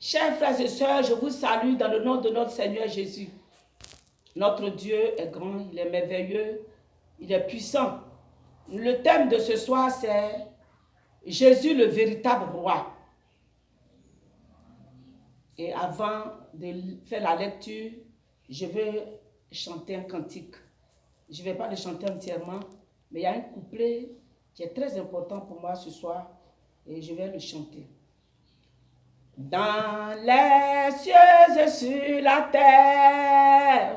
Chers frères et sœurs, je vous salue dans le nom de notre Seigneur Jésus. Notre Dieu est grand, il est merveilleux, il est puissant. Le thème de ce soir, c'est Jésus le véritable roi. Et avant de faire la lecture, je vais chanter un cantique. Je ne vais pas le chanter entièrement, mais il y a un couplet qui est très important pour moi ce soir et je vais le chanter. Dans les cieux et sur la terre,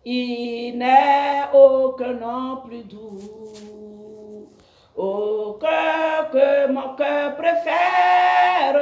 il n'est aucun nom plus doux, aucun que mon cœur préfère,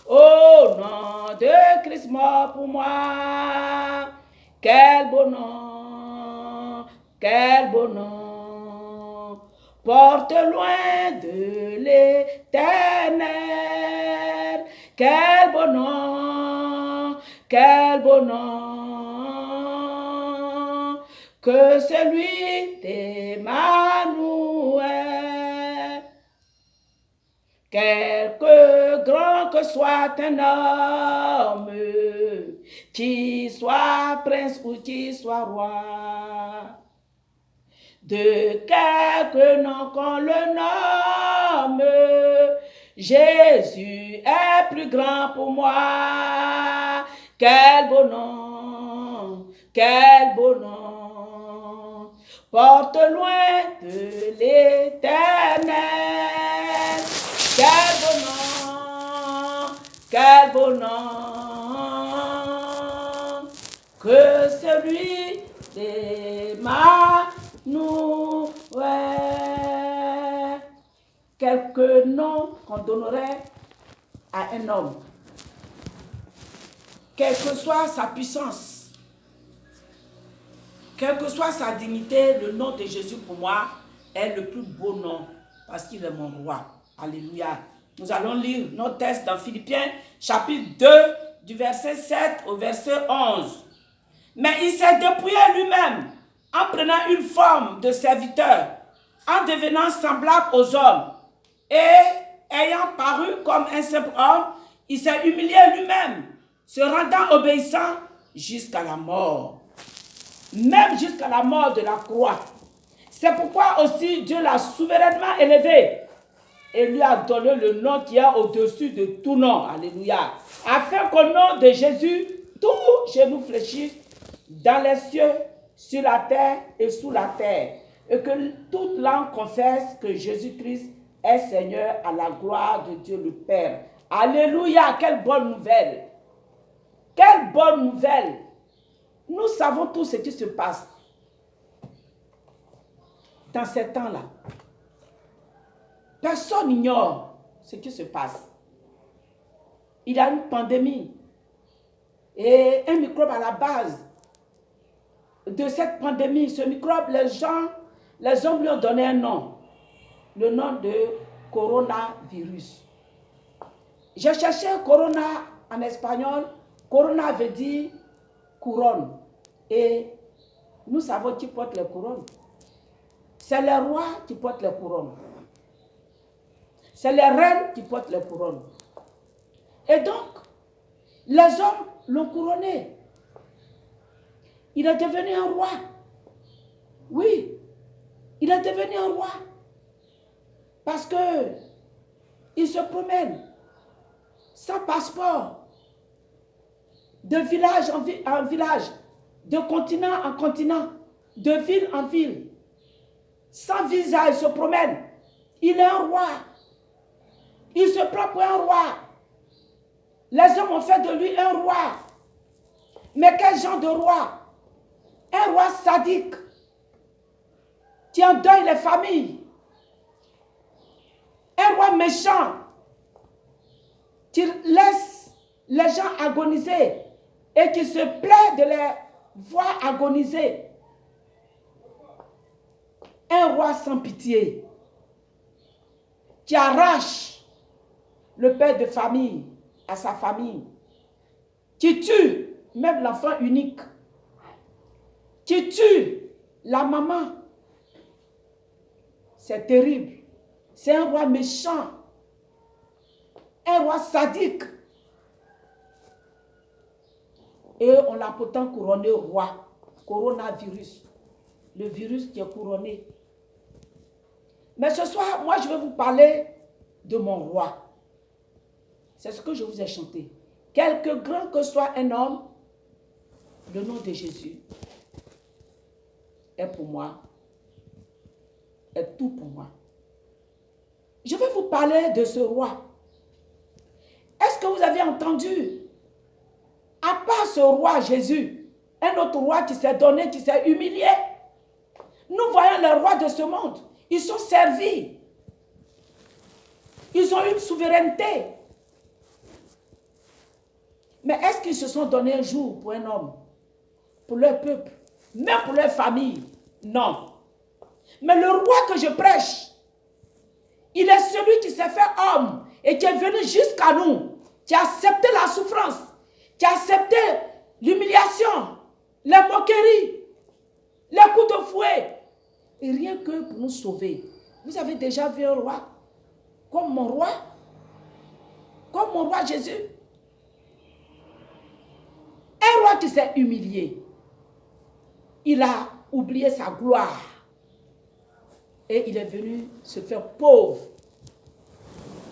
au nom de Christ mort pour moi. Quel beau nom, quel beau nom, porte loin de l'éternel. Quel beau nom, quel beau nom, que celui d'Emmanuel. Quelque grand que soit un homme, qu'il soit prince ou qu'il soit roi, de quelque nom qu'on le nomme, Jésus est plus grand pour moi. Quel beau nom, quel beau nom, porte loin de l'éternel. Quel beau nom, quel beau nom, que celui d'Emmanuel. Quelques noms qu'on donnerait à un homme, quelle que soit sa puissance, quelle que soit sa dignité, le nom de Jésus pour moi est le plus beau nom parce qu'il est mon roi. Alléluia. Nous allons lire notre texte dans Philippiens chapitre 2 du verset 7 au verset 11. Mais il s'est dépouillé lui-même en prenant une forme de serviteur, en devenant semblable aux hommes et ayant paru comme un simple homme, il s'est humilié lui-même, se rendant obéissant jusqu'à la mort, même jusqu'à la mort de la croix. C'est pourquoi aussi Dieu l'a souverainement élevé et lui a donné le nom qui est au-dessus de tout nom. Alléluia. Afin qu'au nom de Jésus, tout genou fléchisse dans les cieux, sur la terre et sous la terre. Et que toute langue confesse que Jésus-Christ est Seigneur à la gloire de Dieu le Père. Alléluia. Quelle bonne nouvelle. Quelle bonne nouvelle. Nous savons tout ce qui se passe dans ces temps-là. Personne n'ignore ce qui se passe. Il y a une pandémie et un microbe à la base de cette pandémie. Ce microbe, les hommes lui ont donné un nom, le nom de coronavirus. J'ai cherché corona en espagnol. Corona veut dire couronne. Et nous savons qui porte les couronnes. C'est les rois qui portent les couronnes. C'est les reines qui portent les couronnes. Et donc, les hommes l'ont couronné. Il est devenu un roi. Oui, il est devenu un roi. Parce que il se promène sans passeport, de village en village, de continent en continent, de ville en ville. Sans visa, il se promène. Il est un roi. Il se prend pour un roi. Les hommes ont fait de lui un roi. Mais quel genre de roi? Un roi sadique qui endeuille les familles. Un roi méchant qui laisse les gens agoniser et qui se plaît de les voir agoniser. Un roi sans pitié qui arrache le père de famille à sa famille, qui tue même l'enfant unique, qui tue la maman. C'est terrible. C'est un roi méchant. Un un roi sadique. Et on l'a pourtant couronné roi. Coronavirus. Le virus qui est couronné. Mais ce soir, moi, je vais vous parler de mon roi. C'est ce que je vous ai chanté. Quelque grand que soit un homme, le nom de Jésus est pour moi, est tout pour moi. Je vais vous parler de ce roi. Est-ce que vous avez entendu, à part ce roi Jésus, un autre roi qui s'est donné, qui s'est humilié? Nous voyons les rois de ce monde. Ils sont servis. Ils ont une souveraineté. Mais est-ce qu'ils se sont donnés un jour pour un homme, pour leur peuple, même pour leur famille? Non. Mais le roi que je prêche, il est celui qui s'est fait homme et qui est venu jusqu'à nous, qui a accepté la souffrance, qui a accepté l'humiliation, les moqueries, les coups de fouet. Et rien que pour nous sauver. Vous avez déjà vu un roi comme mon roi? Comme mon roi Jésus? Un roi qui s'est humilié. Il a oublié sa gloire. Et il est venu se faire pauvre.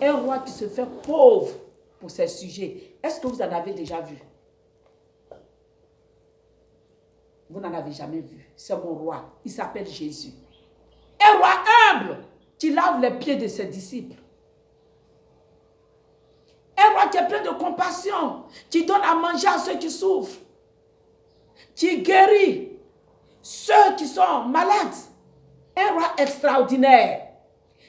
Un roi qui se fait pauvre pour ses sujets. Est-ce que vous en avez déjà vu? Vous n'en avez jamais vu. C'est mon roi. Il s'appelle Jésus. Un roi humble qui lave les pieds de ses disciples. Un roi qui est plein de compassion, qui donne à manger à ceux qui souffrent, qui guérit ceux qui sont malades. Un roi extraordinaire.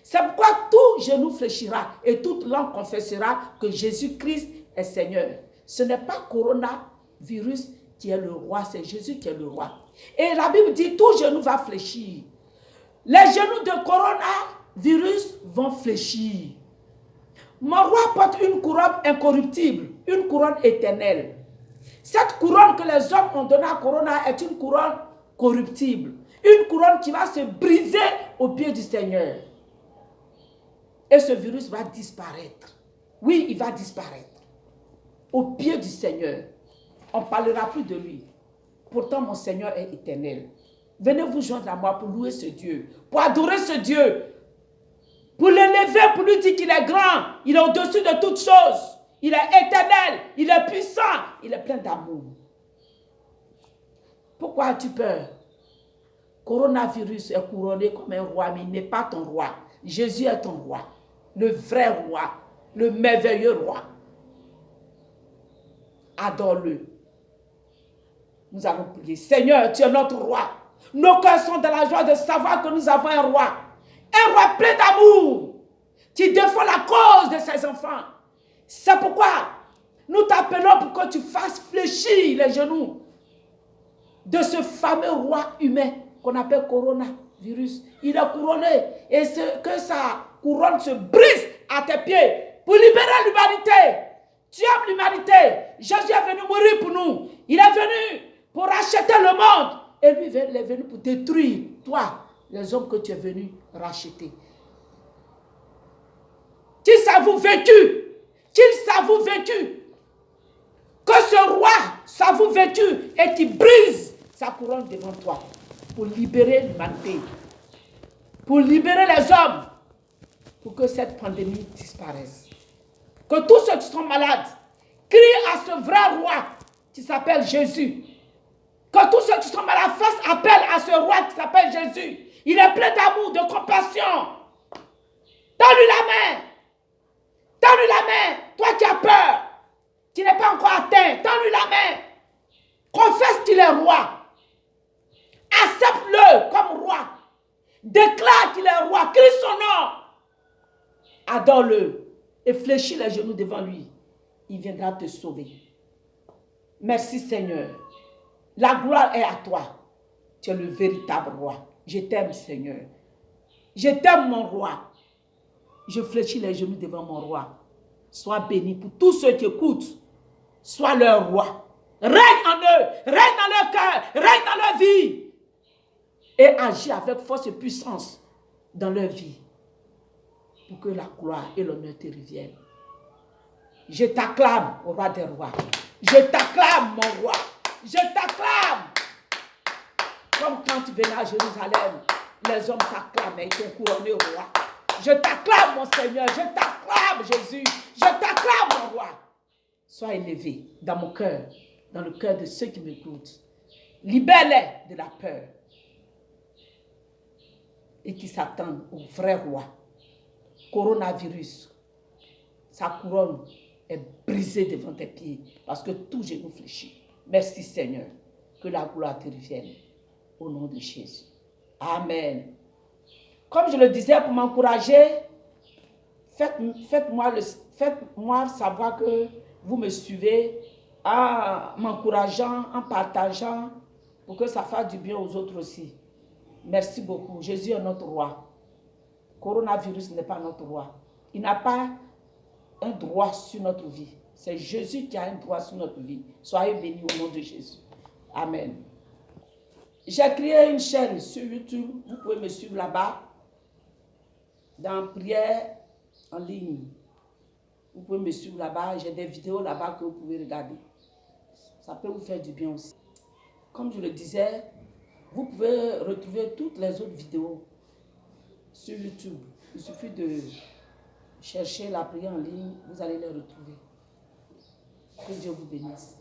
C'est pourquoi tout genou fléchira et toute langue confessera que Jésus-Christ est Seigneur. Ce n'est pas coronavirus qui est le roi, c'est Jésus qui est le roi. Et la Bible dit tout genou va fléchir. Les genoux de coronavirus vont fléchir. Mon roi porte une couronne incorruptible, une couronne éternelle. Cette couronne que les hommes ont donnée à Corona est une couronne corruptible. Une couronne qui va se briser au pied du Seigneur. Et ce virus va disparaître. Oui, il va disparaître. Au pied du Seigneur. On ne parlera plus de lui. Pourtant, mon Seigneur est éternel. Venez vous joindre à moi pour louer ce Dieu. Pour adorer ce Dieu. Pour l'élever, pour lui dire qu'il est grand. Il est au-dessus de toutes choses. Il est éternel. Il est puissant. Il est plein d'amour. Pourquoi as-tu peur? Coronavirus est couronné comme un roi, mais il n'est pas ton roi. Jésus est ton roi. Le vrai roi. Le merveilleux roi. Adore-le. Nous allons prier. Seigneur, tu es notre roi. Nos cœurs sont dans la joie de savoir que nous avons un roi. Un roi plein d'amour. Qui défend la cause de ses enfants. C'est pourquoi nous t'appelons pour que tu fasses fléchir les genoux de ce fameux roi humain qu'on appelle coronavirus. Il est couronné et que sa couronne se brise à tes pieds pour libérer l'humanité. Tu aimes l'humanité. Jésus est venu mourir pour nous. Il est venu pour racheter le monde. Et lui, il est venu pour détruire, toi, les hommes que tu es venu racheter. Qu'il s'avoue vaincu. Qu'il s'avoue vaincu. Que ce roi s'avoue vaincu et qu'il brise sa couronne devant toi. Pour libérer l'humanité. Pour libérer les hommes. Pour que cette pandémie disparaisse. Que tous ceux qui sont malades crient à ce vrai roi qui s'appelle Jésus. Que tous ceux qui sont malades fassent appel à ce roi qui s'appelle Jésus. Il est plein d'amour, de compassion. Donne-lui la main. Donne-lui la main. Toi qui as peur, qui n'es pas encore atteint, donne-lui la main. Confesse qu'il est roi. Accepte-le comme roi. Déclare qu'il est roi. Crie son nom. Adore-le. Et fléchis les genoux devant lui. Il viendra te sauver. Merci Seigneur. La gloire est à toi. Tu es le véritable roi. Je t'aime Seigneur. Je t'aime mon roi. Je fléchis les genoux devant mon roi. Sois béni pour tous ceux qui écoutent. Sois leur roi. Règne en eux. Règne dans leur cœur. Règne dans leur vie. Et agis avec force et puissance dans leur vie. Pour que la gloire et l'honneur te reviennent. Je t'acclame, au roi des rois. Je t'acclame, mon roi. Je t'acclame. Comme quand tu venais à Jérusalem, les hommes t'acclamaient, ils t'ont couronné roi. Je t'acclame, mon Seigneur. Je t'acclame, Jésus. Je t'acclame, mon roi. Sois élevé dans mon cœur, dans le cœur de ceux qui m'écoutent. Libère-les de la peur et qui s'attendent au vrai roi. Coronavirus, sa couronne est brisée devant tes pieds parce que tout genou fléchit. Merci Seigneur, que la gloire te revienne au nom de Jésus. Amen. Comme je le disais pour m'encourager, faites-moi savoir que vous me suivez en m'encourageant, en partageant pour que ça fasse du bien aux autres aussi. Merci beaucoup. Jésus est notre roi. Coronavirus n'est pas notre roi. Il n'a pas un droit sur notre vie. C'est Jésus qui a un droit sur notre vie. Soyez bénis au nom de Jésus. Amen. J'ai créé une chaîne sur YouTube. Vous pouvez me suivre là-bas. Dans prière en ligne. Vous pouvez me suivre là-bas. J'ai des vidéos là-bas que vous pouvez regarder. Ça peut vous faire du bien aussi. Comme je le disais, vous pouvez retrouver toutes les autres vidéos sur YouTube. Il suffit de chercher la prière en ligne, vous allez les retrouver. Que Dieu vous bénisse.